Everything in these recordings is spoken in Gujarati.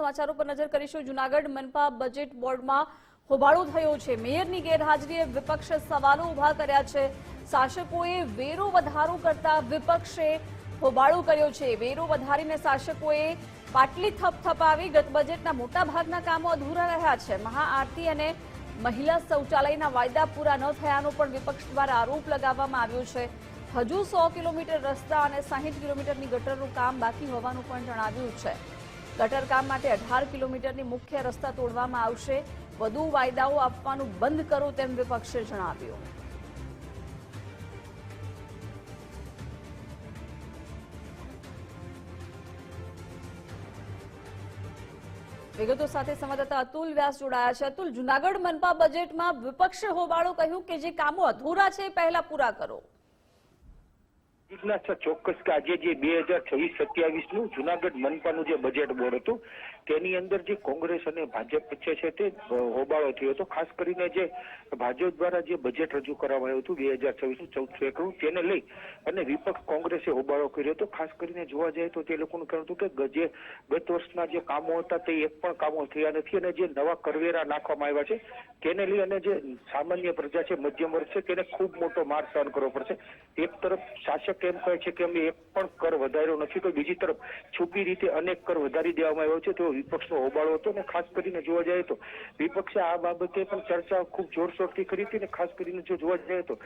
સમાચારો પર નજર કરીશું। જૂનાગઢ મનપા બજેટ બોર્ડમાં હોબાળો થયો છે। મેયરની ગેરહાજરીએ વિપક્ષે સવાલો ઉભા કર્યા છે। શાસકોએ વેરો વધારો કરતા વિપક્ષે હોબાળો કર્યો છે। વેરો વધારીને શાસકોએ પાટલી થપથપાવી। ગત બજેટના મોટા ભાગના કામો અધૂરા રહ્યા છે। મહાઆરતી અને મહિલા શૌચાલયના વાયદા પૂરા ન થયાનો પણ વિપક્ષ દ્વારા આરોપ લગાવવામાં આવ્યો છે। હજુ 100 કિલોમીટર રસ્તા અને 60 કિલોમીટરની ગટરનું કામ બાકી હોવાનું પણ જણાવ્યું છે। ગટર કામ માટે 18 કિલોમીટરની મુખ્ય રસ્તા તોડવામાં આવશે। વધુ વાયદાઓ આપવાનું બંધ કરો તેમ વિપક્ષે જણાવ્યું। વિગતો સાથે સંવાદદાતા અતુલ વ્યાસ જોડાયા છે। અતુલ, જૂનાગઢ મનપા બજેટમાં વિપક્ષે હોબાળો કહ્યું કે જે કામો અધૂરા છે એ પહેલા પૂરા કરો। ચોક્કસ કે આજે જે 2026-27 નું જૂનાગઢ મનપાનું જે બજેટ બોર્ડ હતું તેની અંદર જે કોંગ્રેસ અને ભાજપ વચ્ચે છે તે હોબાળો થયો હતો। ખાસ કરીને જે ભાજપ દ્વારા જે બજેટ રજૂ કરવામાં આવ્યું હતું 2026-14 એકડું તેને લઈ અને વિપક્ષ કોંગ્રેસે હોબાળો કર્યો હતો। ખાસ કરીને જોવા જાય તો તે લોકોનું કહેવું હતું કે જે ગત વર્ષના જે કામો હતા તે એક પણ કામો થયા નથી અને જે નવા કરવેરા નાખવામાં આવ્યા છે તેને લઈ અને જે સામાન્ય પ્રજા છે, મધ્યમ વર્ગ છે તેને ખૂબ મોટો માર સહન કરવો પડશે। એક તરફ શાસક એમ કહે છે કે અમે એક પણ કર વધાર્યો નથી, તો બીજી તરફ છુપી રીતે અનેક કર વધારી દેવામાં આવ્યો છે। તો વિપક્ષનો હોબાળો હતો અને ખાસ કરીને જોવા જાય તો વિપક્ષે આ બાબતે પણ ચર્ચા ખૂબ જોરશોરથી કરી હતી અને ખાસ કરીને જો જોવા જાય તો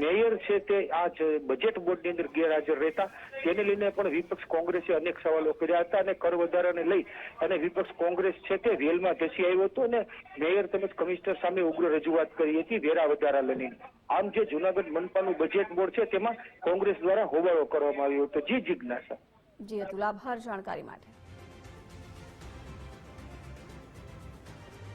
મેયર છે તે આ બજેટ બોર્ડની અંદર ગેરહાજર રહેતા તેને લઈને પણ વિપક્ષ કોંગ્રેસે અનેક સવાલો કર્યા હતા અને કર વધારાને લઈ અને વિપક્ષ કોંગ્રેસ છે તે વેલમાં ધસી આવ્યો હતો અને મેયર તેમજ કમિશનર સામે ઉગ્ર રજૂઆત કરી હતી વેરા વધારા લઈને। આમ જે જૂનાગઢ મનપાનું બજેટ બોર્ડ છે તેમાં કોંગ્રેસ દ્વારા હોબાળો કરવામાં આવ્યો હતો। જી જિજ્ઞાસા। જી અતુલ, આભાર જાણકારી માટે।